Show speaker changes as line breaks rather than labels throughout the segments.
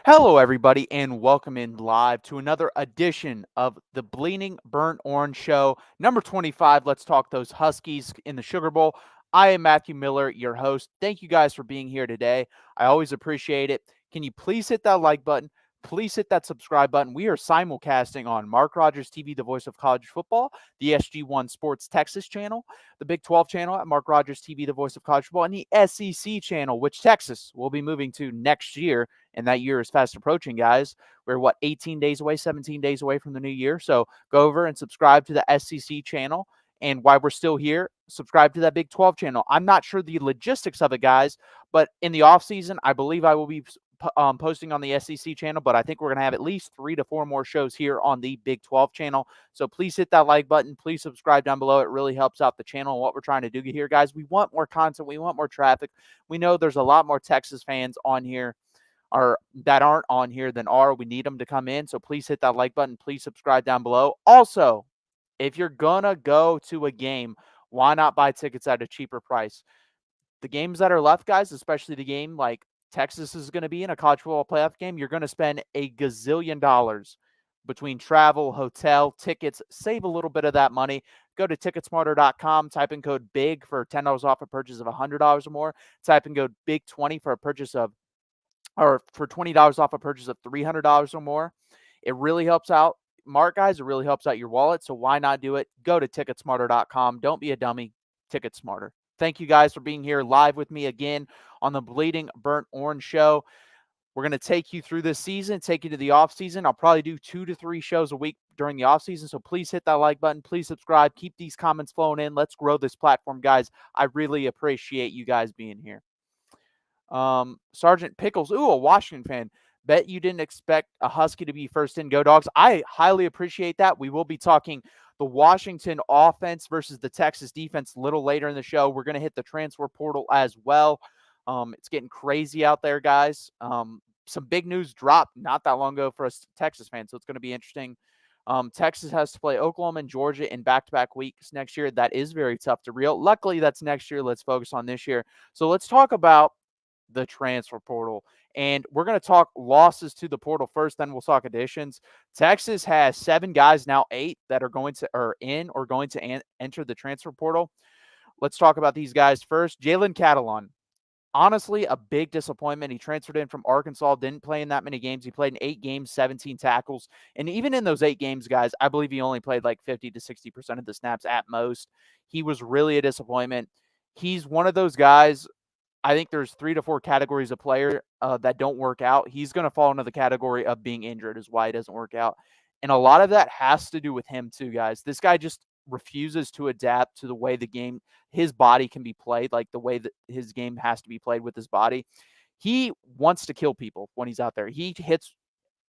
Hello, everybody, and welcome in live to another edition of the Bleeding Burnt Orange Show, number 25. Let's talk those Huskies in the Sugar Bowl. I am Matthew Miller, your host. Thank you guys for being here today. I always appreciate it. Can you please hit that like button? Please hit that subscribe button. We are simulcasting on Mark Rogers TV, the voice of college football, the SG1 Sports Texas channel, the Big 12 channel at Mark Rogers TV, the voice of college football, and the SEC channel, which Texas will be moving to next year. And that year is fast approaching, guys. We're 18 days away, 17 days away from the new year. So go over and subscribe to the SEC channel. And while we're still here, subscribe to that Big 12 channel. I'm not sure the logistics of it, guys, but in the off season, I believe I will be posting on the SEC channel, but I think we're going to have at least 3 to 4 more shows here on the Big 12 channel. So please hit that like button. Please subscribe down below. It really helps out the channel and what we're trying to do here, guys. We want more content. We want more traffic. We know there's a lot more Texas fans on here or that aren't on here than are. We need them to come in. So please hit that like button. Please subscribe down below. Also, if you're going to go to a game, why not buy tickets at a cheaper price? The games that are left, guys, especially the game like Texas is going to be in a college football playoff game, you're going to spend a gazillion dollars between travel, hotel, tickets. Save a little bit of that money. Go to ticketsmarter.com, type in code BIG for $10 off a purchase of $100 or more. Type in code BIG20 for a purchase of or for $20 off a purchase of $300 or more. It really helps out Mark, guys. It really helps out your wallet. So why not do it? Go to ticketsmarter.com. Don't be a dummy. Ticket Smarter. Thank you guys for being here live with me again on the Bleeding Burnt Orange Show. We're going to take you through this season, take you to the off season. I'll probably do 2 to 3 shows a week during the off season. So please hit that like button. Please subscribe. Keep these comments flowing in. Let's grow this platform, guys. I really appreciate you guys being here. Sergeant Pickles, a Washington fan. Bet you didn't expect a Husky to be first in. Go Dogs. I highly appreciate that. We will be talking the Washington offense versus the Texas defense a little later in the show. We're going to hit the transfer portal as well. It's getting crazy out there, guys. Some big news dropped not that long ago for us Texas fans, so it's going to be interesting. Texas has to play Oklahoma and Georgia in back-to-back weeks next year. That is very tough to reel. Luckily, that's next year. Let's focus on this year. So let's talk about the transfer portal. And we're going to talk losses to the portal first, then we'll talk additions. Texas has 7 guys, now 8, that are going to enter the transfer portal. Let's talk about these guys first. Jalen Catalon. Honestly, a big disappointment. He transferred in from Arkansas, didn't play in that many games. He played in 8 games, 17 tackles. And even in those 8 games, guys, I believe he only played like 50 to 60% of the snaps at most. He was really a disappointment. He's one of those guys. I think there's 3 to 4 categories of player that don't work out. He's going to fall into the category of being injured is why it doesn't work out. And a lot of that has to do with him too, guys. This guy just refuses to adapt to the way the game, his body can be played, like the way that his game has to be played with his body. He wants to kill people when he's out there. He hits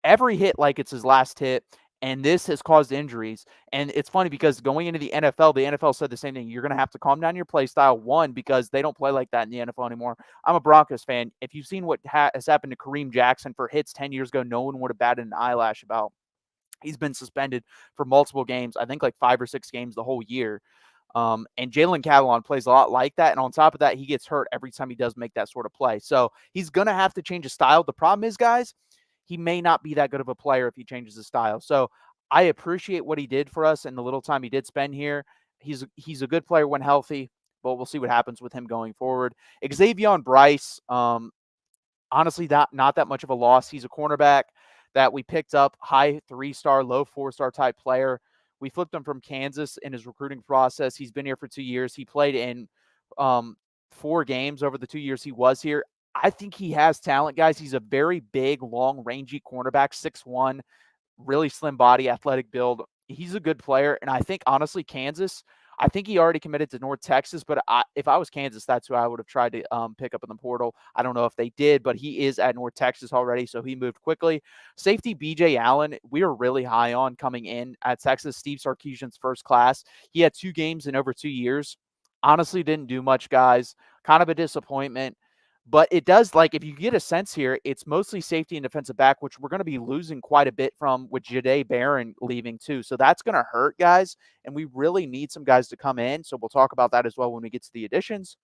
every hit like it's his last hit. And this has caused injuries. And it's funny because going into the NFL said the same thing. You're going to have to calm down your play style, one, because they don't play like that in the NFL anymore. I'm a Broncos fan. If you've seen what has happened to Kareem Jackson for hits 10 years ago, no one would have batted an eyelash about. He's been suspended for multiple games, I think like 5 or 6 games the whole year. And Jalen Catalon plays a lot like that. And on top of that, he gets hurt every time he does make that sort of play. So he's going to have to change his style. The problem is, guys, he may not be that good of a player if he changes his style. So I appreciate what he did for us and the little time he did spend here. He's a good player when healthy, but we'll see what happens with him going forward. Xavier Bryce, honestly, not that much of a loss. He's a cornerback that we picked up, high 3-star, low 4-star type player. We flipped him from Kansas in his recruiting process. He's been here for 2 years. He played in 4 games over the 2 years he was here. I think he has talent, guys. He's a very big, long, rangy cornerback, 6'1", really slim body, athletic build. He's a good player. And I think, honestly, Kansas, I think he already committed to North Texas, but if I was Kansas, that's who I would have tried to pick up in the portal. I don't know if they did, but he is at North Texas already, so he moved quickly. Safety B.J. Allen, we were really high on coming in at Texas. Steve Sarkisian's first class. He had 2 games in over 2 years. Honestly, didn't do much, guys. Kind of a disappointment. But it does, like, if you get a sense here, it's mostly safety and defensive back, which we're going to be losing quite a bit from with Jahdae Barron leaving too. So that's going to hurt, guys. And we really need some guys to come in. So we'll talk about that as well when we get to the additions.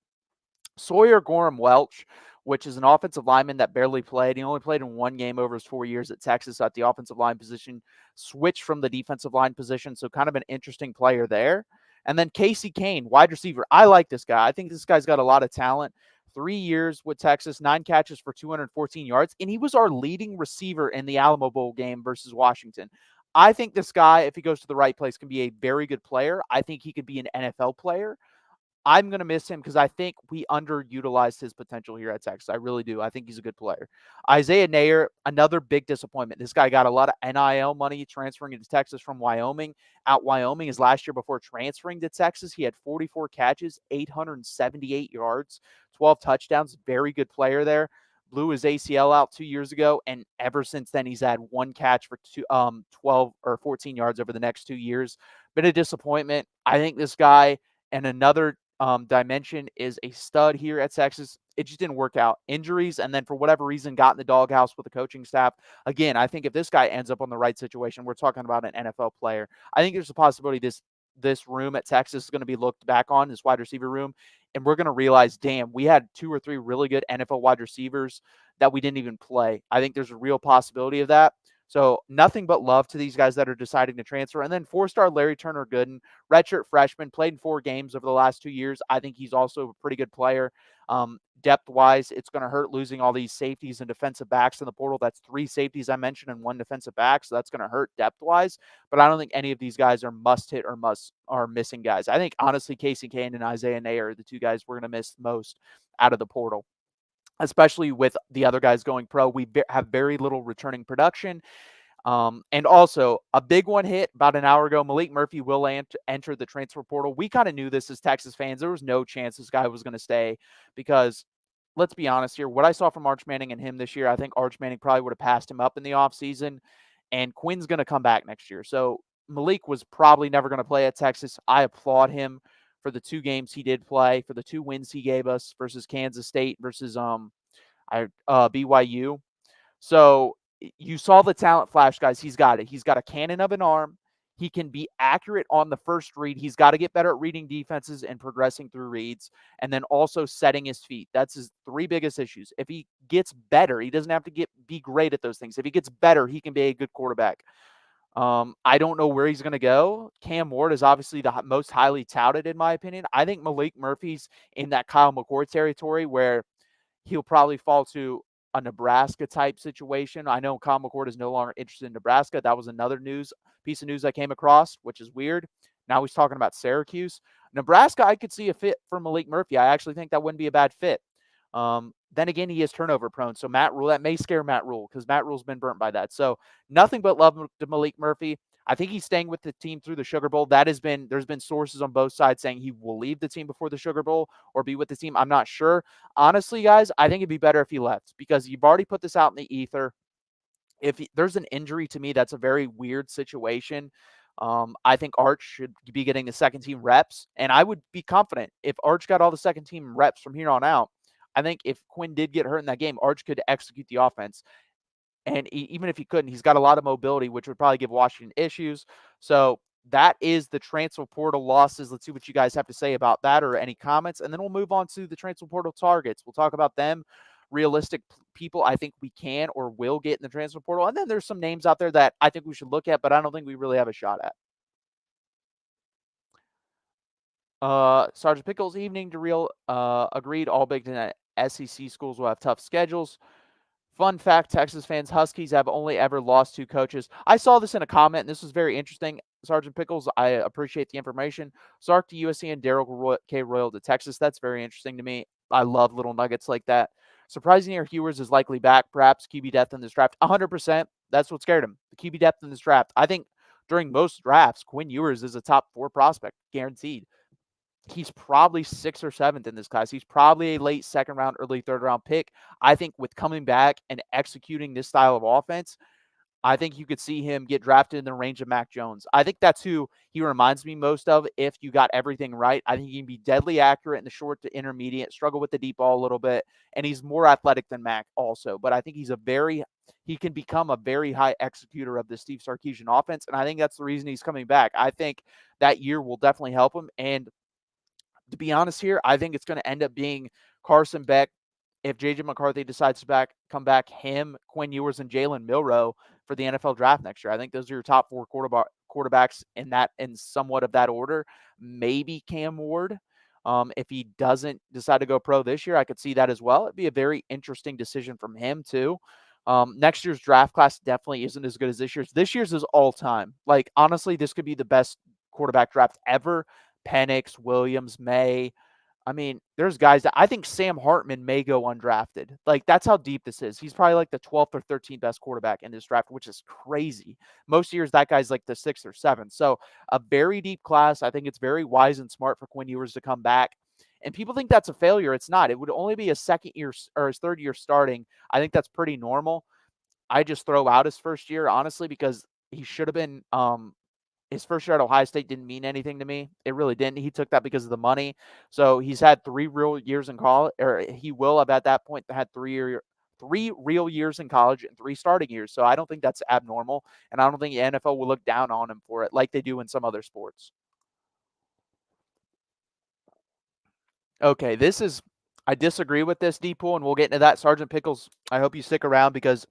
Sawyer Gorham Welch which is an offensive lineman that barely played. He only played in one game over his 4 years at Texas at the offensive line position, switched from the defensive line position, so kind of an interesting player there. And then Casey Kane, wide receiver. I like this guy. I think this guy's got a lot of talent. 3 years with Texas, 9 catches for 214 yards, and he was our leading receiver in the Alamo Bowl game versus Washington. I think this guy, if he goes to the right place, can be a very good player. I think he could be an NFL player. I'm going to miss him because I think we underutilized his potential here at Texas. I really do. I think he's a good player. Isaiah Nayer, another big disappointment. This guy got a lot of NIL money transferring into Texas from Wyoming. Out Wyoming his last year before transferring to Texas. He had 44 catches, 878 yards, 12 touchdowns. Very good player there. Blew his ACL out 2 years ago, and ever since then he's had one catch for 12 or 14 yards over the next 2 years. Been a disappointment. I think this guy and another dimension is a stud here at Texas. It just didn't work out. Injuries, and then for whatever reason, got in the doghouse with the coaching staff. Again, I think if this guy ends up on the right situation, we're talking about an NFL player. I think there's a possibility this room at Texas is going to be looked back on, this wide receiver room, and we're going to realize, damn, we had 2 or 3 really good NFL wide receivers that we didn't even play. I think there's a real possibility of that. So nothing but love to these guys that are deciding to transfer. And then 4-star Larry Turner Gooden, redshirt freshman, played in 4 games over the last 2 years. I think he's also a pretty good player. Depth-wise, it's going to hurt losing all these safeties and defensive backs in the portal. That's 3 safeties I mentioned and 1 defensive back, so that's going to hurt depth-wise. But I don't think any of these guys are must-hit or are missing guys. I think, honestly, Casey Kane and Isaiah Nayer are the 2 guys we're going to miss most out of the portal, especially with the other guys going pro. We have very little returning production. And also, a big one hit about an hour ago. Malik Murphy will enter the transfer portal. We kind of knew this as Texas fans. There was no chance this guy was going to stay because, let's be honest here, what I saw from Arch Manning and him this year, I think Arch Manning probably would have passed him up in the offseason, and Quinn's going to come back next year. So Malik was probably never going to play at Texas. I applaud him for the 2 games he did play, for the 2 wins he gave us versus Kansas State versus BYU. So you saw the talent flash, guys. He's got it. He's got a cannon of an arm. He can be accurate on the first read. He's got to get better at reading defenses and progressing through reads, and then also setting his feet. That's his 3 biggest issues. If he gets better, he doesn't have to be great at those things. If he gets better, he can be a good quarterback. I don't know where he's going to go. Cam Ward is obviously the most highly touted, in my opinion. I think Malik Murphy's in that Kyle McCord territory where he'll probably fall to a Nebraska type situation. I know Kyle McCord is no longer interested in Nebraska. That was another piece of news I came across, which is weird. Now he's talking about Syracuse. Nebraska, I could see a fit for Malik Murphy. I actually think that wouldn't be a bad fit. Then again, he is turnover prone. So Matt Rule, that may scare Matt Rule because Matt Rule's been burnt by that. So nothing but love to Malik Murphy. I think he's staying with the team through the Sugar Bowl. There's been sources on both sides saying he will leave the team before the Sugar Bowl or be with the team. I'm not sure. Honestly, guys, I think it'd be better if he left because you've already put this out in the ether. If there's an injury, to me, that's a very weird situation. I think Arch should be getting the second team reps, and I would be confident if Arch got all the second team reps from here on out. I think if Quinn did get hurt in that game, Arch could execute the offense. And even if he couldn't, he's got a lot of mobility, which would probably give Washington issues. So that is the transfer portal losses. Let's see what you guys have to say about that or any comments. And then we'll move on to the transfer portal targets. We'll talk about them, realistic people I think we can or will get in the transfer portal. And then there's some names out there that I think we should look at, but I don't think we really have a shot at. Sergeant Pickles, evening to real agreed. All Big Ten SEC schools will have tough schedules. Fun fact, Texas fans, Huskies have only ever lost 2 coaches. I saw this in a comment, and this was very interesting. Sergeant Pickles, I appreciate the information. Sark to USC and Daryl K. Royal to Texas. That's very interesting to me. I love little nuggets like that. Surprising here, Hewers is likely back. Perhaps QB depth in this draft. 100%. That's what scared him. The QB depth in this draft. I think during most drafts, Quinn Ewers is a top 4 prospect, guaranteed. He's probably 6th or 7th in this class. He's probably a late 2nd round, early 3rd round pick. I think with coming back and executing this style of offense, I think you could see him get drafted in the range of Mac Jones. I think that's who he reminds me most of if you got everything right. I think he can be deadly accurate in the short to intermediate, struggle with the deep ball a little bit, and he's more athletic than Mac also. But I think he can become a very high executor of the Steve Sarkisian offense, and I think that's the reason he's coming back. I think that year will definitely help him, and to be honest here, I think it's going to end up being Carson Beck if J.J. McCarthy decides to come back, him, Quinn Ewers, and Jalen Milroe for the NFL draft next year. I think those are your top 4 quarterbacks in somewhat of that order. Maybe Cam Ward. If he doesn't decide to go pro this year, I could see that as well. It'd be a very interesting decision from him too. Next year's draft class definitely isn't as good as this year's. This year's is all time. Like, honestly, this could be the best quarterback draft ever. Penix, Williams, May. I mean, there's guys that I think Sam Hartman may go undrafted. Like, that's how deep this is. He's probably like the 12th or 13th best quarterback in this draft, which is crazy. Most years, that guy's like the 6th or 7th. So, a very deep class. I think it's very wise and smart for Quinn Ewers to come back. And people think that's a failure. It's not. It would only be a second year or his third year starting. I think that's pretty normal. I just throw out his first year, honestly, because he should have been his first year at Ohio State didn't mean anything to me. It really didn't. He took that because of the money. So he's had 3 real years in college, or he will have at that point had 3 real years in college and 3 starting years. So I don't think that's abnormal, and I don't think the NFL will look down on him for it like they do in some other sports. Okay, I disagree with this, D-Pool, and we'll get into that. Sergeant Pickles, I hope you stick around because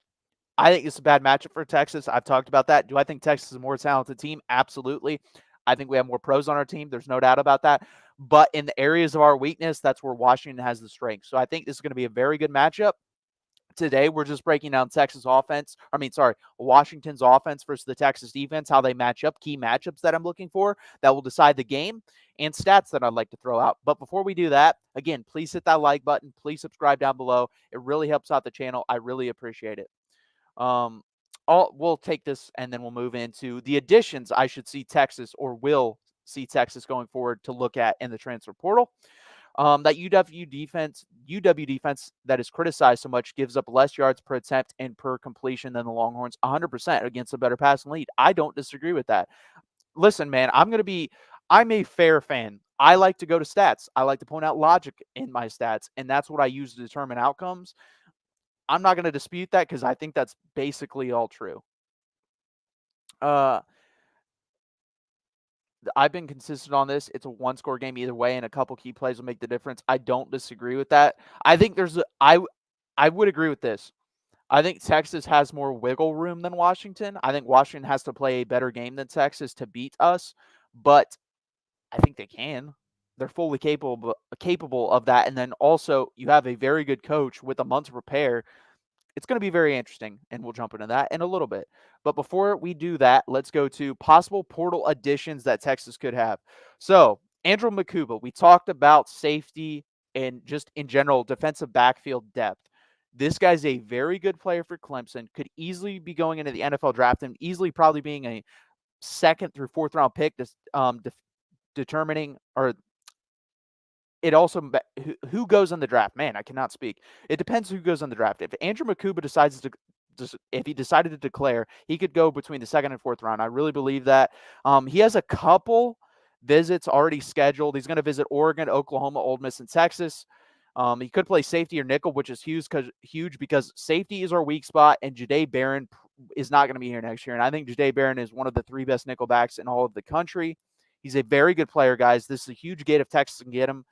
I think it's a bad matchup for Texas. I've talked about that. Do I think Texas is a more talented team? Absolutely. I think we have more pros on our team. There's no doubt about that. But in the areas of our weakness, that's where Washington has the strength. So I think this is going to be a very good matchup. Today, we're just breaking down Washington's offense versus the Texas defense, how they match up, key matchups that I'm looking for that will decide the game, and stats that I'd like to throw out. But before we do that, again, please hit that like button. Please subscribe down below. It really helps out the channel. I really appreciate it. We'll take this and then we'll move into the additions I should see Texas or will see Texas going forward to look at in the transfer portal. That UW defense that is criticized so much gives up less yards per attempt and per completion than the Longhorns, 100% against a better passing lead. I don't disagree with that. Listen, man, I'm a fair fan. I like to go to stats. I like to point out logic in my stats, and that's what I use to determine outcomes. I'm not going to dispute that because I think that's basically all true. I've been consistent on this. It's a one-score game either way, and a couple key plays will make the difference. I don't disagree with that. I think I would agree with this. I think Texas has more wiggle room than Washington. I think Washington has to play a better game than Texas to beat us, but I think they can. They're fully capable of that. And then also, you have a very good coach with a month to prepare. It's going to be very interesting, and we'll jump into that in a little bit. But before we do that, let's go to possible portal additions that Texas could have. So, Andrew Makuba, we talked about safety and just in general defensive backfield depth. This guy's a very good player for Clemson, could easily be going into the NFL draft and easily probably being a 2nd through 4th round pick, determining or it also who goes in the draft. Man, I cannot speak. It depends who goes in the draft. If Andrew Makuba if he decided to declare, he could go between the 2nd and 4th round. I really believe that. He has a couple visits already scheduled. He's going to visit Oregon, Oklahoma, Ole Miss, and Texas. He could play safety or nickel, which is huge because safety is our weak spot, and Jahdae Barron is not going to be here next year. And I think Jahdae Barron is one of the 3 best nickel backs in all of the country. He's a very good player, guys. This is a huge gate if Texas can get him.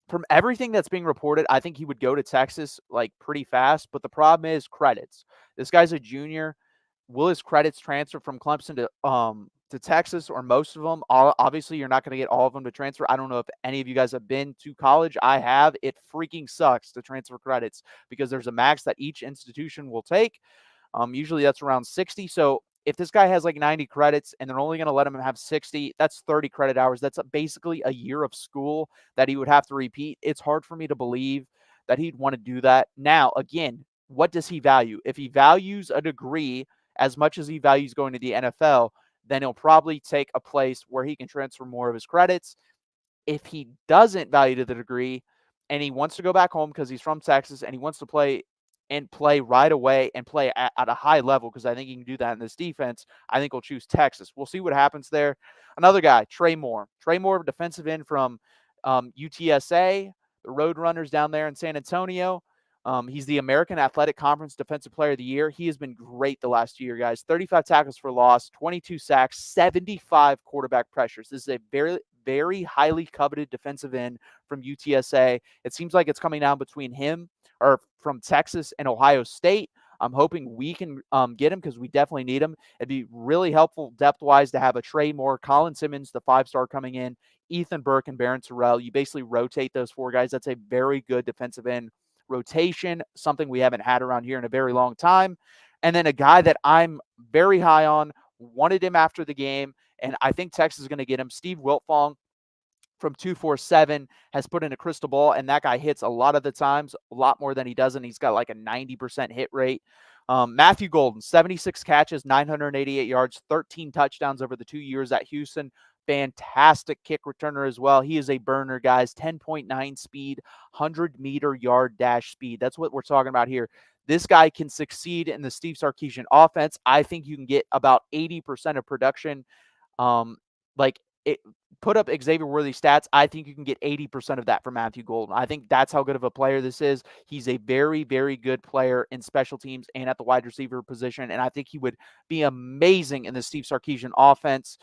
From everything that's being reported, I think he would go to Texas like pretty fast, but the problem is credits. This guy's a junior. Will his credits transfer from Clemson to Texas, or most of them? Obviously, you're not going to get all of them to transfer. I don't know if any of you guys have been to college. I have. It freaking sucks to transfer credits because there's a max that each institution will take. Usually that's around 60. So if this guy has like 90 credits and they're only going to let him have 60, that's 30 credit hours. That's basically a year of school that he would have to repeat. It's hard for me to believe that he'd want to do that. Now, again, what does he value? If he values a degree as much as he values going to the NFL, then he'll probably take a place where he can transfer more of his credits. If he doesn't value the degree and he wants to go back home because he's from Texas and he wants to play right away and play at a high level, because I think he can do that in this defense, I think he'll choose Texas. We'll see what happens there. Another guy, Trey Moore. Trey Moore, defensive end from UTSA, the Roadrunners down there in San Antonio. He's the American Athletic Conference Defensive Player of the Year. He has been great the last year, guys. 35 tackles for loss, 22 sacks, 75 quarterback pressures. This is a very, very highly coveted defensive end from UTSA. It seems like it's coming down between him or from Texas and Ohio State. I'm hoping we can get him because we definitely need him. It'd be really helpful depth-wise to have a Trey Moore, Colin Simmons, the 5-star coming in, Ethan Burke, and Barron Terrell. You basically rotate those 4 guys. That's a very good defensive end rotation, something we haven't had around here in a very long time. And then a guy that I'm very high on, wanted him after the game, and I think Texas is going to get him, Steve Wiltfong from 247 has put in a crystal ball, and that guy hits a lot of the times, a lot more than he doesn't. He's got like a 90% hit rate. Matthew Golden, 76 catches, 988 yards, 13 touchdowns over the 2 years at Houston. Fantastic kick returner as well. He is a burner, guys. 10.9 speed, 100-meter yard dash speed. That's what we're talking about here. This guy can succeed in the Steve Sarkisian offense. I think you can get about 80% of production. Like it, put up Xavier Worthy stats. I think you can get 80% of that from Matthew Golden. I think that's how good of a player this is. He's a very, very good player in special teams and at the wide receiver position, and I think he would be amazing in the Steve Sarkisian offense.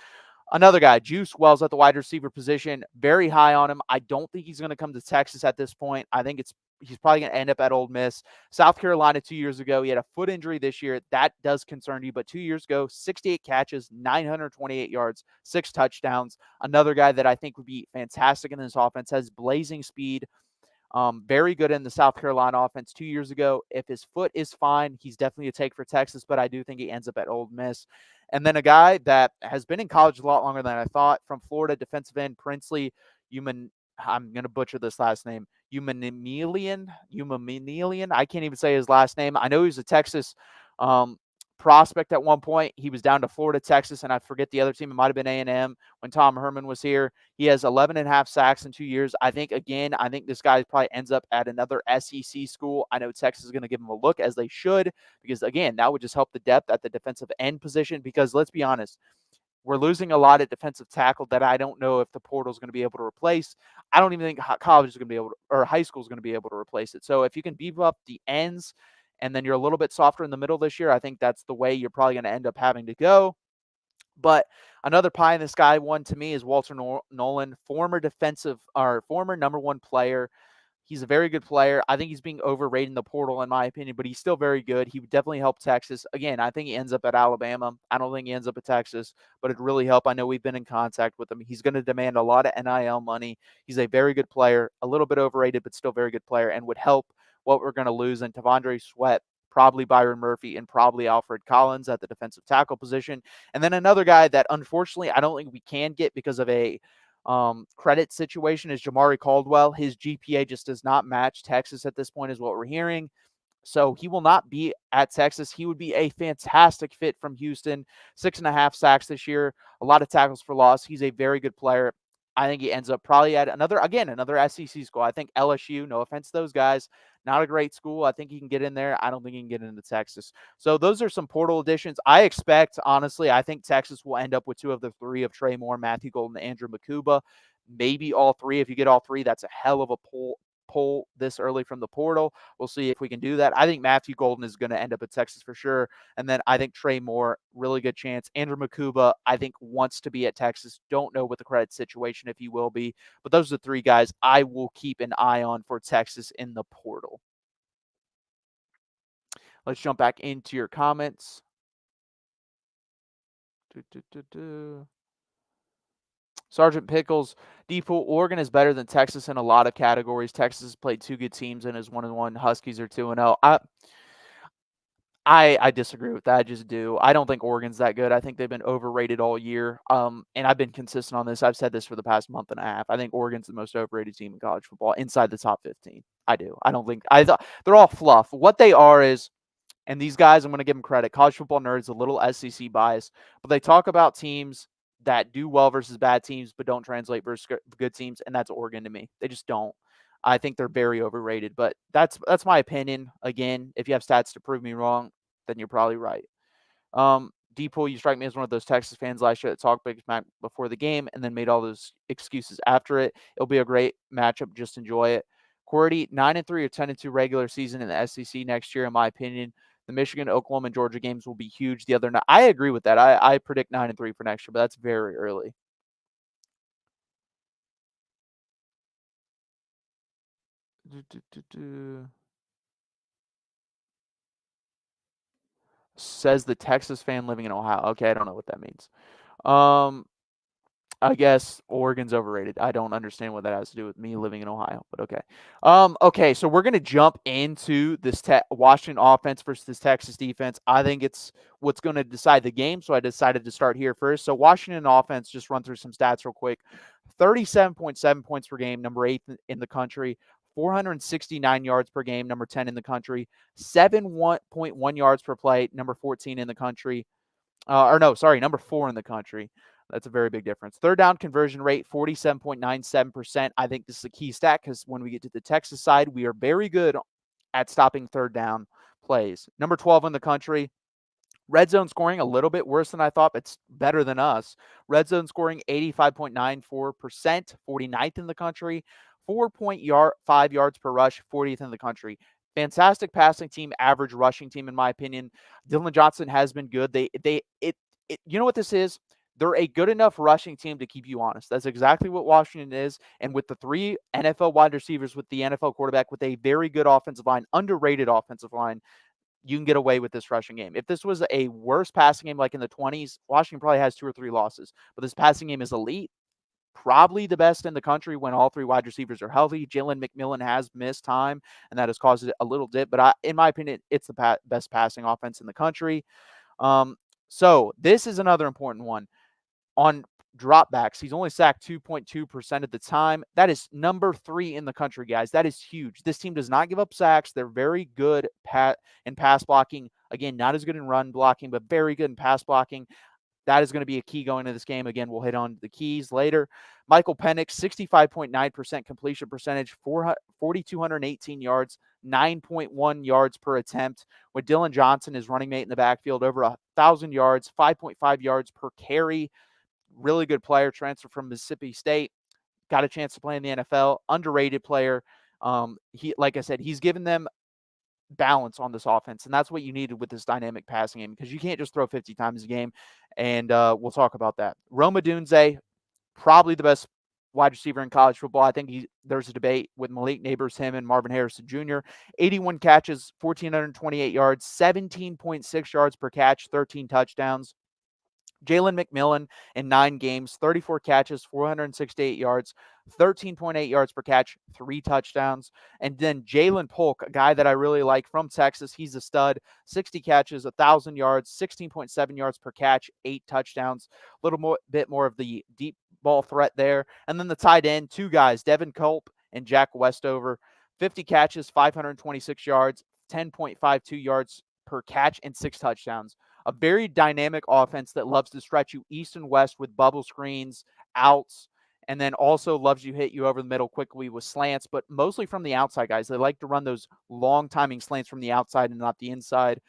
Another guy, Juice Wells at the wide receiver position, very high on him. I don't think he's going to come to Texas at this point. I think he's probably going to end up at Ole Miss. South Carolina 2 years ago, he had a foot injury this year. That does concern you, but 2 years ago, 68 catches, 928 yards, 6 touchdowns. Another guy that I think would be fantastic in this offense, has blazing speed. Very good in the South Carolina offense 2 years ago. If his foot is fine, he's definitely a take for Texas, but I do think he ends up at Ole Miss. And then a guy that has been in college a lot longer than I thought, from Florida, defensive end, Princely I'm going to butcher this last name, Umamilian. I can't even say his last name. I know he was a Texas prospect at one point. He was down to Florida, Texas, and I forget the other team. It might have been A&M when Tom Herman was here. He has 11.5 sacks in 2 years. I think this guy probably ends up at another SEC school. I know Texas is going to give him a look, as they should, because, again, that would just help the depth at the defensive end position, because let's be honest, we're losing a lot at defensive tackle that I don't know if the portal is going to be able to replace. I don't even think college is going to be able to, or high school is going to be able to replace it. So if you can beef up the ends and then you're a little bit softer in the middle this year, I think that's the way you're probably going to end up having to go. But another pie in the sky one to me is Walter Nolan, former number 1 player. He's a very good player. I think he's being overrated in the portal, in my opinion, but he's still very good. He would definitely help Texas. Again, I think he ends up at Alabama. I don't think he ends up at Texas, but it'd really help. I know we've been in contact with him. He's going to demand a lot of NIL money. He's a very good player, a little bit overrated, but still very good player, and would help what we're going to lose in Tavondre Sweat, probably Byron Murphy, and probably Alfred Collins at the defensive tackle position. And then another guy that, unfortunately, I don't think we can get because of a credit situation is Jamari Caldwell. His GPA just does not match Texas at this point, is what we're hearing. So he will not be at Texas. He would be a fantastic fit from Houston. 6.5 sacks this year, a lot of tackles for loss. He's a very good player. I think he ends up probably at another SEC school. I think LSU, no offense to those guys, not a great school. I think he can get in there. I don't think he can get into Texas. So those are some portal additions. I expect, honestly, I think Texas will end up with 2 of the 3 of Trey Moore, Matthew Golden, Andrew Makuba. Maybe all 3. If you get all 3, that's a hell of a pull this early from the portal. We'll see if we can do that. I think Matthew Golden is going to end up at Texas for sure. And then I think Trey Moore, really good chance. Andrew Makuba, I think, wants to be at Texas. Don't know what the credit situation, if he will be. But those are the 3 guys I will keep an eye on for Texas in the portal. Let's jump back into your comments. Sergeant Pickles, Default, Oregon is better than Texas in a lot of categories. Texas has played 2 good teams and is 1-1. Huskies are 2-0. I disagree with that. I just do. I don't think Oregon's that good. I think they've been overrated all year. And I've been consistent on this. I've said this for the past month and a half. I think Oregon's the most overrated team in college football, inside the top 15. I do. I don't think they're all fluff. What they are is, and these guys, I'm going to give them credit. College football nerds, a little SEC bias, but they talk about teams that do well versus bad teams, but don't translate versus good teams, and that's Oregon to me. They just don't. I think they're very overrated, but that's my opinion. Again, if you have stats to prove me wrong, then you're probably right. Deepool, you strike me as one of those Texas fans last year that talked big smack before the game and then made all those excuses after it. It'll be a great matchup. Just enjoy it. QWERTY, 9-3 or 10-2 regular season in the SEC next year, in my opinion. The Michigan, Oklahoma, and Georgia games will be huge the other night. I agree with that. I predict 9-3 for next year, but that's very early. Says the Texas fan living in Ohio. Okay, I don't know what that means. Um, I guess Oregon's overrated. I don't understand what that has to do with me living in Ohio, but okay. Okay, so we're gonna jump into this Washington offense versus this Texas defense. I think it's what's going to decide the game, so I decided to start here first. So Washington offense, just run through some stats real quick. 37.7 points per game, number 8 in the country. 469 yards per game, number 10 in the country. 7.1 yards per play, number 14 in the country. Number 4 in the country. That's a very big difference. Third down conversion rate, 47.97%. I think this is a key stat because when we get to the Texas side, we are very good at stopping third down plays. Number 12 in the country. Red zone scoring a little bit worse than I thought, but it's better than us. Red zone scoring 85.94%, 49th in the country. 4.5 yards per rush, 40th in the country. Fantastic passing team, average rushing team in my opinion. Dillon Johnson has been good. You know what this is? They're a good enough rushing team to keep you honest. That's exactly what Washington is. And with the 3 NFL wide receivers, with the NFL quarterback, with a very good offensive line, underrated offensive line, you can get away with this rushing game. If this was a worse passing game like in the 20s, Washington probably has 2 or 3 losses. But this passing game is elite, probably the best in the country when all 3 wide receivers are healthy. Jalen McMillan has missed time, and that has caused it a little dip. But in my opinion, it's the best passing offense in the country. So this is another important one. On dropbacks, he's only sacked 2.2% of the time. That is number 3 in the country, guys. That is huge. This team does not give up sacks. They're very good in pass blocking. Again, not as good in run blocking, but very good in pass blocking. That is going to be a key going into this game. Again, we'll hit on the keys later. Michael Penix, 65.9% completion percentage, 4,218 yards, 9.1 yards per attempt. With Dillon Johnson, his running mate in the backfield, over 1,000 yards, 5.5 yards per carry. Really good player, transfer from Mississippi State. Got a chance to play in the NFL. Underrated player. Like I said, he's given them balance on this offense, and that's what you needed with this dynamic passing game because you can't just throw 50 times a game, and we'll talk about that. Rome Odunze, probably the best wide receiver in college football. I think there's a debate with Malik Neighbors, him and Marvin Harrison Jr. 81 catches, 1,428 yards, 17.6 yards per catch, 13 touchdowns. Jalen McMillan in 9 games, 34 catches, 468 yards, 13.8 yards per catch, 3 touchdowns. And then Jalen Polk, a guy that I really like from Texas. He's a stud, 60 catches, 1,000 yards, 16.7 yards per catch, 8 touchdowns. A little bit more of the deep ball threat there. And then the tight end, 2 guys, Devin Culp and Jack Westover, 50 catches, 526 yards, 10.52 yards per catch, and 6 touchdowns. A very dynamic offense that loves to stretch you east and west with bubble screens, outs, and then also loves to hit you over the middle quickly with slants, but mostly from the outside, guys. They like to run those long timing slants from the outside and not the inside.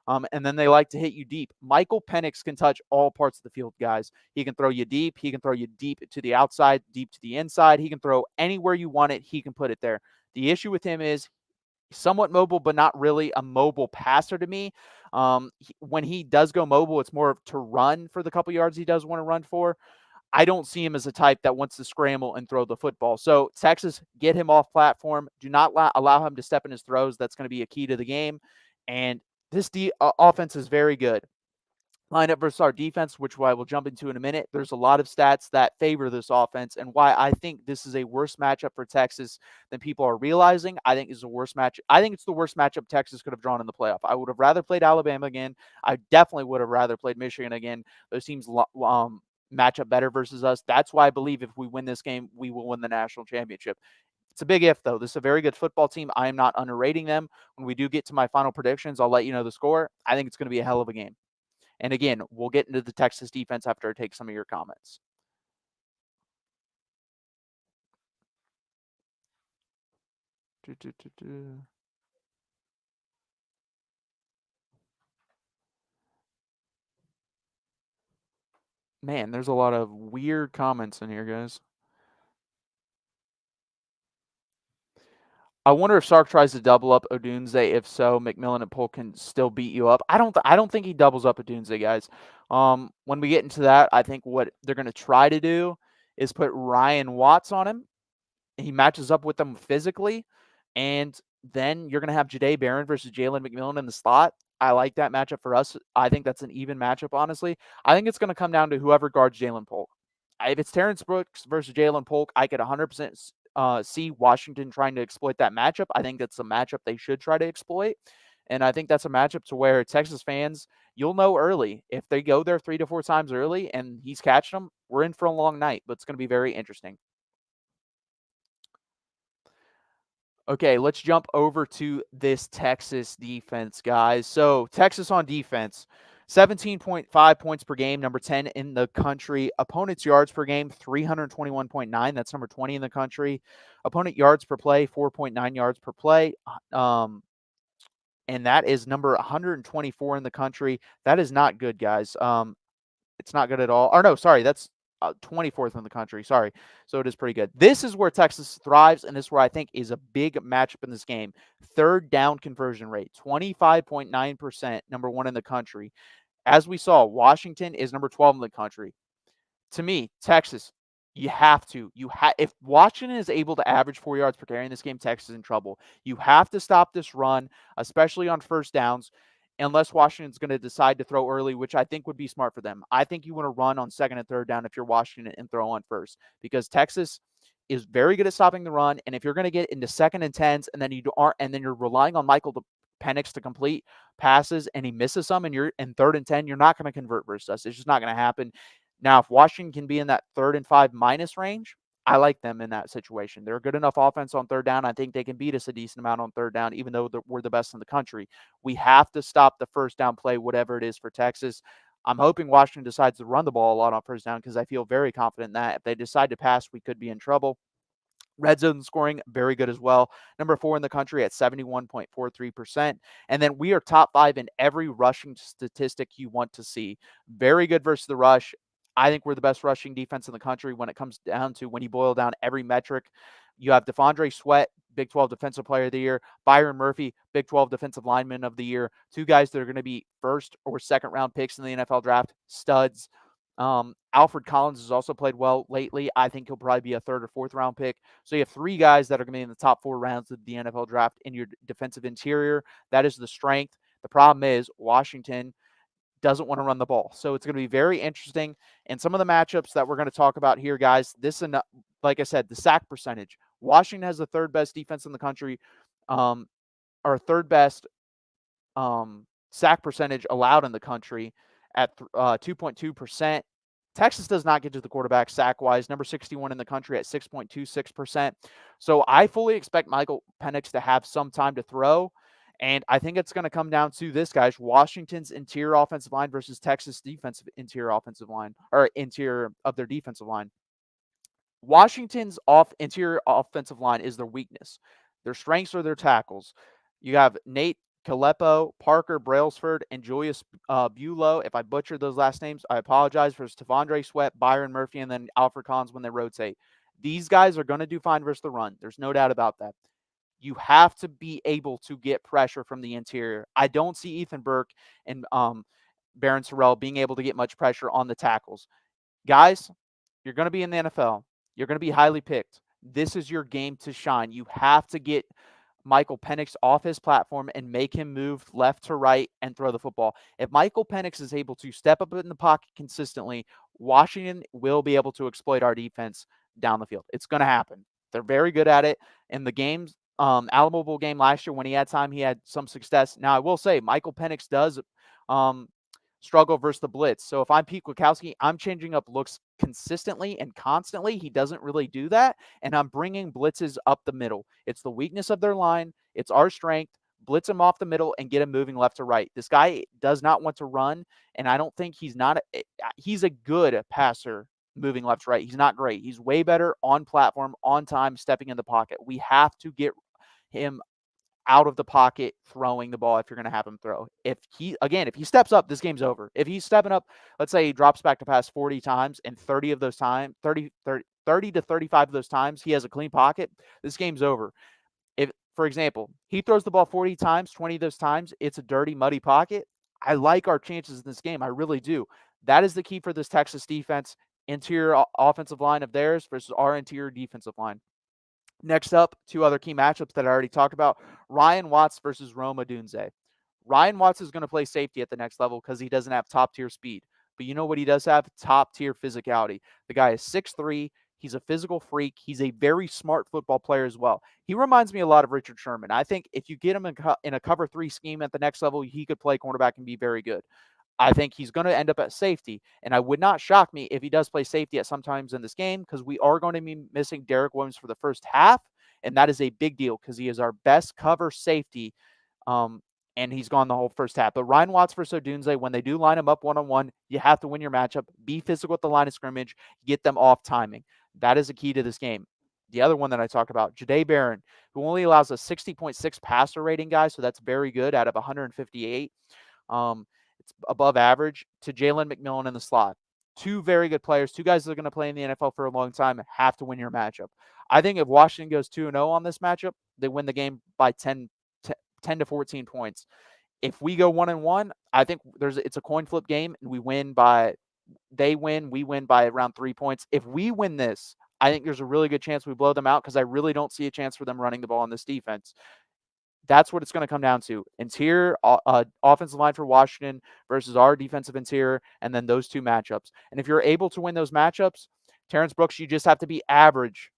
And then they like to hit you deep. Michael Penix can touch all parts of the field, guys. He can throw you deep. He can throw you deep to the outside, deep to the inside. He can throw anywhere you want it. He can put it there. The issue with him is somewhat mobile, but not really a mobile passer to me. When he does go mobile, it's more to run for the couple yards he does want to run for. I don't see him as a type that wants to scramble and throw the football. So Texas, get him off platform. Do not allow him to step in his throws. That's going to be a key to the game. And this offense is very good. Lineup versus our defense, which I will jump into in a minute. There's a lot of stats that favor this offense and why I think this is a worse matchup for Texas than people are realizing. I think it's the worst match. I think it's the worst matchup Texas could have drawn in the playoff. I would have rather played Alabama again. I definitely would have rather played Michigan again. Those teams match up better versus us. That's why I believe if we win this game, we will win the national championship. It's a big if, though. This is a very good football team. I am not underrating them. When we do get to my final predictions, I'll let you know the score. I think it's going to be a hell of a game. And again, we'll get into the Texas defense after I take some of your comments. Man, there's a lot of weird comments in here, guys. I wonder if Sark tries to double up Odunze. If so, McMillan and Polk can still beat you up. I don't think he doubles up Odunze, guys. When we get into that, I think what they're going to try to do is put Ryan Watts on him. He matches up with them physically. And then you're going to have Jahdae Barron versus Jalen McMillan in the slot. I like that matchup for us. I think that's an even matchup, honestly. I think it's going to come down to whoever guards Jalen Polk. If it's Terrence Brooks versus Jalen Polk, I could 100% see Washington trying to exploit that matchup. I think that's a matchup they should try to exploit. And I think that's a matchup to where Texas fans, you'll know early. If they go there 3 to 4 times early and he's catching them, we're in for a long night, but it's going to be very interesting. Okay, let's jump over to this Texas defense, guys. So, Texas on defense, 17.5 points per game, number 10 in the country. Opponent's yards per game, 321.9. That's number 20 in the country. Opponent yards per play, 4.9 yards per play. And that is number 124 in the country. That is not good, guys. It's not good at all. Or no, sorry, that's 24th in the country. Sorry. So it is pretty good. This is where Texas thrives, and this is where I think is a big matchup in this game. Third down conversion rate, 25.9%, number 1 in the country. As we saw, Washington is number 12 in the country. To me, Texas, you have to. If Washington is able to average 4 yards per carry in this game, Texas is in trouble. You have to stop this run, especially on first downs, unless Washington's going to decide to throw early, which I think would be smart for them. I think you want to run on second and third down if you're Washington and throw on first, because Texas is very good at stopping the run. And if you're going to get into second and tens, and then you're relying on Michael Penix to complete passes, and he misses some, and you're in third and 10, you're not going to convert versus us. It's just not going to happen. Now, if Washington can be in that 3rd and 5 minus range, I like them in that situation. They're a good enough offense on third down. I think they can beat us a decent amount on third down, even though we're the best in the country. We have to stop the first down play, whatever it is for Texas. I'm hoping Washington decides to run the ball a lot on first down, because I feel very confident in that. If they decide to pass, we could be in trouble. Red zone scoring, very good as well. Number 4 in the country at 71.43%. And then we are top 5 in every rushing statistic you want to see. Very good versus the rush. I think we're the best rushing defense in the country when it comes down to when you boil down every metric. You have DeFondre Sweat, Big 12 Defensive Player of the Year. Byron Murphy, Big 12 Defensive Lineman of the Year. 2 guys that are going to be first or second round picks in the NFL draft. Studs. Alfred Collins has also played well lately. I think he'll probably be a 3rd or 4th round pick. So you have 3 guys that are going to be in the top 4 rounds of the NFL draft in your defensive interior. That is the strength. The problem is Washington doesn't want to run the ball. So it's going to be very interesting. And some of the matchups that we're going to talk about here, guys, like I said, the sack percentage. Washington has the 3rd best defense in the country, or 3rd best sack percentage allowed in the country at 2.2%. Texas does not get to the quarterback sack-wise, number 61 in the country at 6.26%. So I fully expect Michael Penix to have some time to throw, and I think it's going to come down to this, guys, Washington's interior offensive line versus Texas defensive interior offensive line, or interior of their defensive line. Washington's interior offensive line is their weakness. Their strengths are their tackles. You have Nate Kalepo, Parker Brailsford, and Julius Bulow. If I butchered those last names, I apologize. For Stephondre Sweat, Byron Murphy, and then Alfred Collins when they rotate. These guys are going to do fine versus the run. There's no doubt about that. You have to be able to get pressure from the interior. I don't see Ethan Burke and Baron Sorrell being able to get much pressure on the tackles. Guys, you're going to be in the NFL. You're going to be highly picked. This is your game to shine. You have to get Michael Penix off his platform and make him move left to right and throw the football. If Michael Penix is able to step up in the pocket consistently, Washington will be able to exploit our defense down the field. It's going to happen. They're very good at it. In the games, Alamo Bowl game last year, when he had time, he had some success. Now, I will say, Michael Penix does struggle versus the blitz. So if I'm Pete Kwiatkowski, I'm changing up looks consistently and constantly. He doesn't really do that, and I'm bringing blitzes up the middle. It's the weakness of their line. It's our strength. Blitz him off the middle and get him moving left to right. This guy does not want to run, and I don't think he's a good passer moving left to right. He's not great. He's way better on platform, on time, stepping in the pocket. We have to get him out of the pocket throwing the ball if you're going to have him throw. If he steps up, this game's over. If he's stepping up, let's say he drops back to pass 40 times and 30 of those times, 30 to 35 of those times, he has a clean pocket, this game's over. If, for example, he throws the ball 40 times, 20 of those times, it's a dirty, muddy pocket, I like our chances in this game. I really do. That is the key for this Texas defense, interior offensive line of theirs versus our interior defensive line. Next up, two other key matchups that I already talked about. Ryan Watts versus Rome Odunze. Ryan Watts is going to play safety at the next level because he doesn't have top tier speed. But you know what he does have? Top tier physicality. The guy is 6'3". He's a physical freak. He's a very smart football player as well. He reminds me a lot of Richard Sherman. I think if you get him in a cover 3 scheme at the next level, he could play cornerback and be very good. I think he's going to end up at safety, and I would not shock me if he does play safety at some times in this game because we are going to be missing Derek Williams for the first half, and that is a big deal because he is our best cover safety, um, and he's gone the whole first half. But Ryan Watts versus Odunze, when they do line him up one-on-one, you have to win your matchup, be physical at the line of scrimmage, get them off timing. That is a key to this game. The other one that I talked about, Jahdae Barron, who only allows a 60.6 passer rating, guy, so that's very good out of 158. It's above average, to Jalen McMillan in the slot. Two very good players, two guys that are going to play in the NFL for a long time, have to win your matchup. I think if Washington goes 2-0 on this matchup, they win the game by 10 to 14 points. If we go 1-1, I think it's a coin flip game, and we win we win by around 3 points. If we win this, I think there's a really good chance we blow them out because I really don't see a chance for them running the ball on this defense. That's what it's going to come down to. Interior offensive line for Washington versus our defensive interior, and then those two matchups. And if you're able to win those matchups, Terrence Brooks, you just have to be average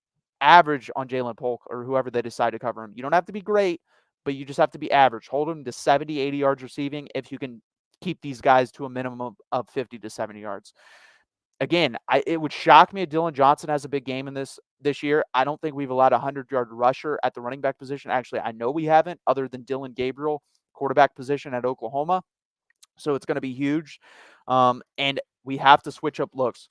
on Jalen Polk or whoever they decide to cover him. You don't have to be great, but you just have to be average. Hold him to 70, 80 yards receiving if you can keep these guys to a minimum of 50 to 70 yards. Again, it would shock me if Dylan Johnson has a big game in this year. I don't think we've allowed a 100-yard rusher at the running back position. Actually, I know we haven't, other than Dylan Gabriel, quarterback position at Oklahoma. So it's going to be huge. And we have to switch up looks.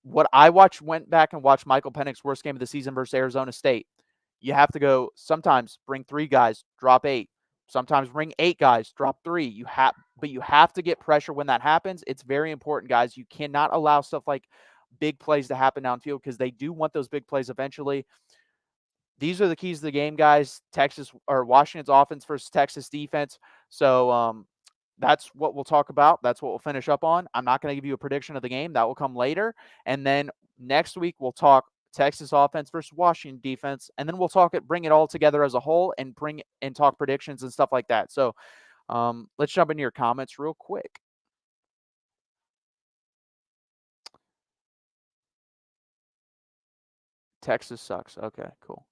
What I went back and watched Michael Penix's worst game of the season versus Arizona State. You have to go sometimes bring 3 guys, drop 8. Sometimes bring 8 guys, drop 3. But you have to get pressure when that happens. It's very important, guys. You cannot allow stuff like big plays to happen downfield because they do want those big plays eventually. These are the keys to the game, guys. Washington's offense versus Texas defense. So that's what we'll talk about. That's what we'll finish up on. I'm not going to give you a prediction of the game. That will come later. And then next week, we'll talk Texas offense versus Washington defense. And then we'll bring it all together as a whole and talk predictions and stuff like that. So let's jump into your comments real quick. Texas sucks. Okay, cool.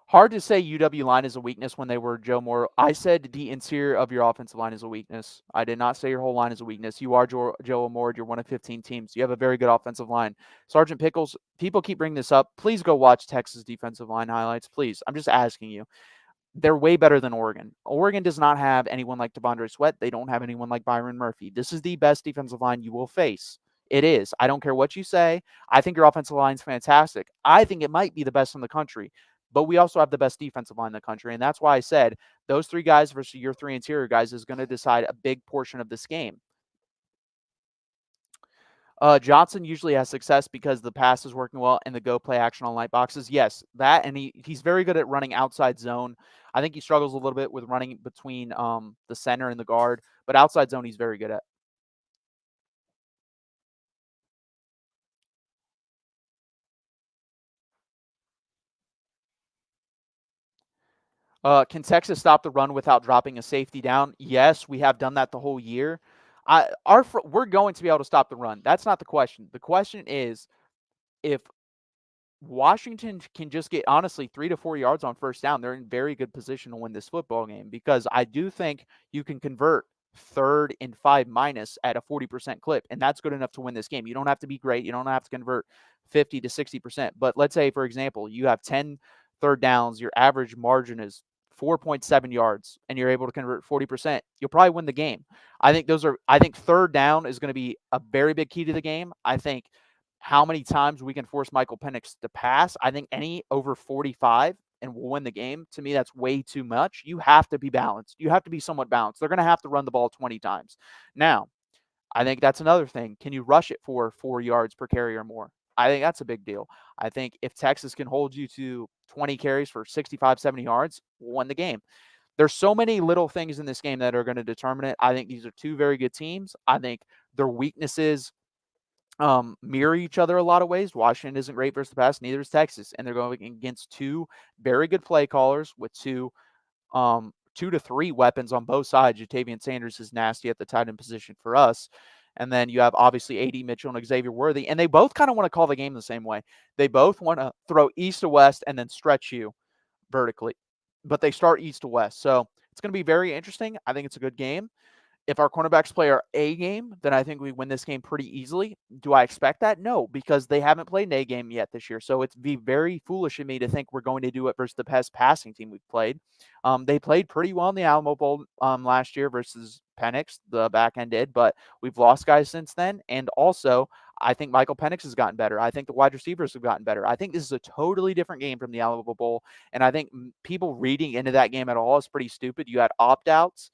Hard to say UW line is a weakness when they were Joe Moore. I said the interior of your offensive line is a weakness. I did not say your whole line is a weakness. You are Joe Moore. You're one of 15 teams. You have a very good offensive line. Sergeant Pickles, people keep bringing this up. Please go watch Texas defensive line highlights. Please. I'm just asking you. They're way better than Oregon. Oregon does not have anyone like Devondre Sweat. They don't have anyone like Byron Murphy. This is the best defensive line you will face. It is. I don't care what you say. I think your offensive line is fantastic. I think it might be the best in the country. But we also have the best defensive line in the country. And that's why I said those 3 guys versus your 3 interior guys is going to decide a big portion of this game. Johnson usually has success because the pass is working well and the go play action on light boxes. Yes, that, and he's very good at running outside zone. I think he struggles a little bit with running between the center and the guard, but outside zone he's very good at. Can Texas stop the run without dropping a safety down? Yes, we have done that the whole year. We're going to be able to stop the run. That's not the question. The question is if Washington can just get, honestly, 3 to 4 yards on first down, they're in very good position to win this football game because I do think you can convert 3rd and 5 minus at a 40% clip, and that's good enough to win this game. You don't have to be great. You don't have to convert 50 to 60%. But let's say, for example, you have 10 third downs, your average margin is 4.7 yards, and you're able to convert 40%, you'll probably win the game. I think 3rd down is going to be a very big key to the game. I think how many times we can force Michael Penix to pass. I think any over 45 and we'll win the game. To me, that's way too much. You have to be balanced. You have to be somewhat balanced. They're going to have to run the ball 20 times. Now, I think that's another thing. Can you rush it for 4 yards per carry or more? I think that's a big deal. I think if Texas can hold you to 20 carries for 65, 70 yards, we'll win the game. There's so many little things in this game that are going to determine it. I think these are 2 very good teams. I think their weaknesses mirror each other a lot of ways. Washington isn't great versus the pass, neither is Texas, and they're going against two very good play callers with two to three weapons on both sides. Jatavian Sanders is nasty at the tight end position for us. And then you have obviously A.D. Mitchell and Xavier Worthy, and they both kind of want to call the game the same way. They both want to throw east to west and then stretch you vertically, but they start east to west. So it's going to be very interesting. I think it's a good game. If our cornerbacks play our A game, then I think we win this game pretty easily. Do I expect that? No, because they haven't played an A game yet this year. So it'd be very foolish of me to think we're going to do it versus the best passing team we've played. They played pretty well in the Alamo Bowl last year versus Penix, the back end did, but we've lost guys since then. And also, I think Michael Penix has gotten better. I think the wide receivers have gotten better. I think this is a totally different game from the Alamo Bowl. And I think people reading into that game at all is pretty stupid. You had opt outs.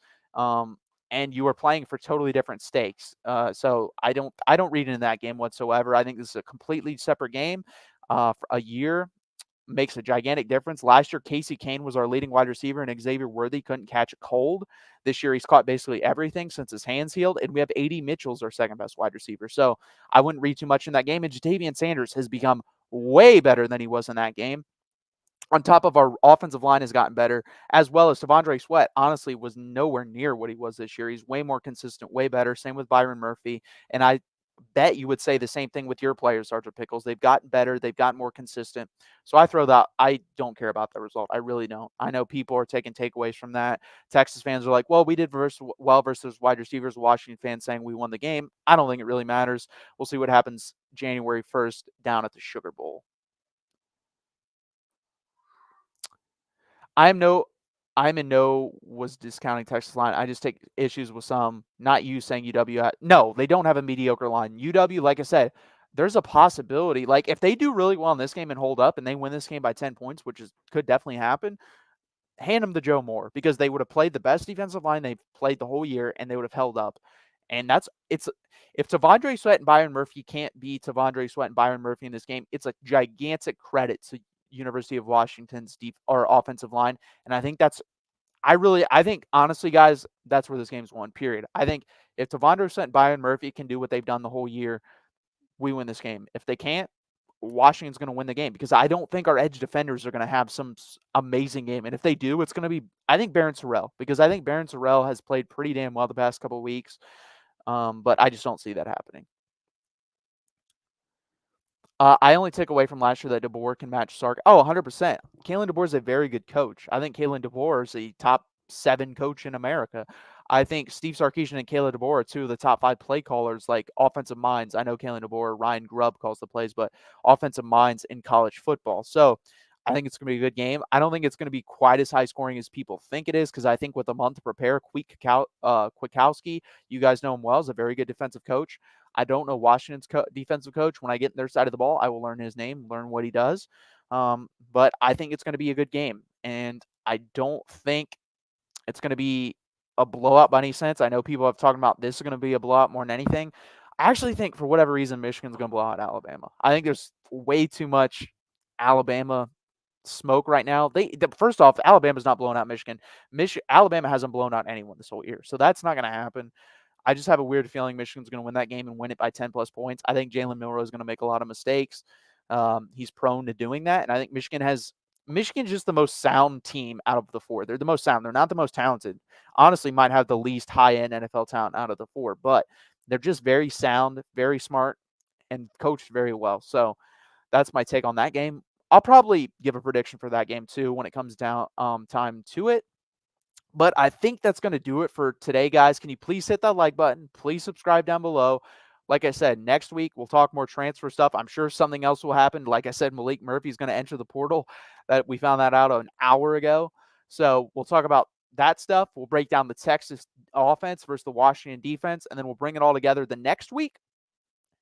And you were playing for totally different stakes. So I don't read into that game whatsoever. I think this is a completely separate game. For a year makes a gigantic difference. Last year, Casey Kane was our leading wide receiver, and Xavier Worthy couldn't catch a cold. This year, he's caught basically everything since his hands healed, and we have A.D. Mitchell's our second best wide receiver. So I wouldn't read too much in that game. And Jatavian Sanders has become way better than he was in that game. On top of our offensive line has gotten better, as well as Tavondre Sweat, honestly, was nowhere near what he was this year. He's way more consistent, way better. Same with Byron Murphy. And I bet you would say the same thing with your players, Sergeant Pickles. They've gotten better. They've gotten more consistent. So I throw that. I don't care about the result. I really don't. I know people are taking takeaways from that. Texas fans are like, well, we did well versus wide receivers. Washington fans saying we won the game. I don't think it really matters. We'll see what happens January 1st down at the Sugar Bowl. I'm no I'm in no was discounting Texas line. I just take issues with some, not you saying UW. No, they don't have a mediocre line. UW, like I said, there's a possibility. Like if they do really well in this game and hold up and they win this game by 10 points, which could definitely happen, hand them to Joe Moore because they would have played the best defensive line they've played the whole year and they would have held up. And it's if Tavondre Sweat and Byron Murphy can't be Tavondre Sweat and Byron Murphy in this game, it's a gigantic credit to University of Washington's deep or offensive line. And I think I think honestly, guys, that's where this game's won, period. I think if Tavondre Sweat and Byron Murphy can do what they've done the whole year, we win this game. If they can't, Washington's going to win the game because I don't think our edge defenders are going to have some amazing game. And if they do, it's going to be, I think, Barron Sorrell because I think Barron Sorrell has played pretty damn well the past couple of weeks. But I just don't see that happening. I only took away from last year that DeBoer can match Sark. Oh, 100%. Kalen DeBoer is a very good coach. I think Kalen DeBoer is a top 7 coach in America. I think Steve Sarkisian and Kalen DeBoer are two of the top 5 play callers, like offensive minds. I know Kalen DeBoer, Ryan Grubb calls the plays, but offensive minds in college football. So I think it's going to be a good game. I don't think it's going to be quite as high scoring as people think it is because I think with a month to prepare, Kwiatkowski, you guys know him well, is a very good defensive coach. I don't know Washington's defensive coach. When I get in their side of the ball, I will learn his name, learn what he does. But I think it's going to be a good game. And I don't think it's going to be a blowout by any sense. I know people have talked about this is going to be a blowout more than anything. I actually think for whatever reason, Michigan's going to blow out Alabama. I think there's way too much Alabama smoke right now. First off, Alabama's not blowing out Michigan. Alabama hasn't blown out anyone this whole year. So that's not going to happen. I just have a weird feeling Michigan's going to win that game and win it by 10 plus points. I think Jalen Milroe is going to make a lot of mistakes. He's prone to doing that. And I think Michigan's just the most sound team out of the 4. They're the most sound. They're not the most talented. Honestly, might have the least high-end NFL talent out of the 4, but they're just very sound, very smart, and coached very well. So that's my take on that game. I'll probably give a prediction for that game too when it comes down time to it. But I think that's going to do it for today, guys. Can you please hit that like button? Please subscribe down below. Like I said, next week we'll talk more transfer stuff. I'm sure something else will happen. Like I said, Malik Murphy is going to enter the portal. That we found that out an hour ago. So we'll talk about that stuff. We'll break down the Texas offense versus the Washington defense, and then we'll bring it all together the next week,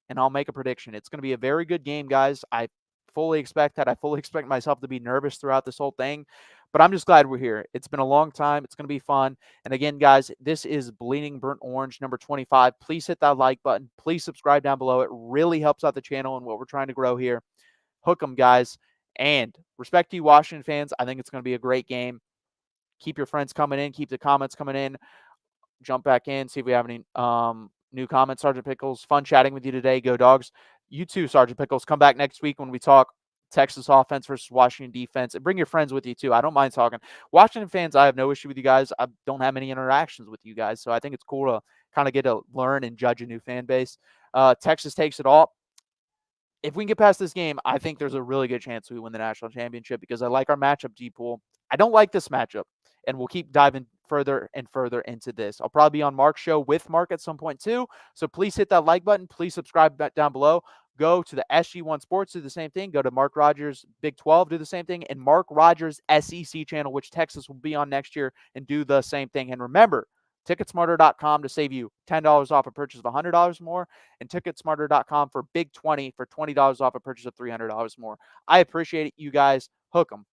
and I'll make a prediction. It's going to be a very good game, guys. I fully expect that. I fully expect myself to be nervous throughout this whole thing, but I'm just glad we're here. It's been a long time. It's going to be fun. And again, guys, this is Bleeding Burnt Orange number 25. Please hit that like button. Please subscribe down below. It really helps out the channel and what we're trying to grow here. Hook 'em, guys. And respect to you, Washington fans. I think it's going to be a great game. Keep your friends coming in. Keep the comments coming in. Jump back in. See if we have any New comment, Sergeant Pickles. Fun chatting with you today. Go Dogs. You too, Sergeant Pickles. Come back next week when we talk Texas offense versus Washington defense. And bring your friends with you too. I don't mind talking. Washington fans, I have no issue with you guys. I don't have many interactions with you guys. So I think it's cool to kind of get to learn and judge a new fan base. Texas takes it all. If we can get past this game, I think there's a really good chance we win the national championship because I like our matchup, D-Pool. I don't like this matchup, and we'll keep diving further and further into this. I'll probably be on Mark's show with Mark at some point too, so please hit that like button. Please subscribe down below. Go to the SG1 Sports, do the same thing. Go to Mark Rogers Big 12, do the same thing. And Mark Rogers SEC channel, which Texas will be on next year, and do the same thing. And remember, Ticketsmarter.com to save you $10 off a purchase of $100 more, and Ticketsmarter.com for Big 20 for $20 off a purchase of $300 more. I appreciate it, you guys. Hook 'em.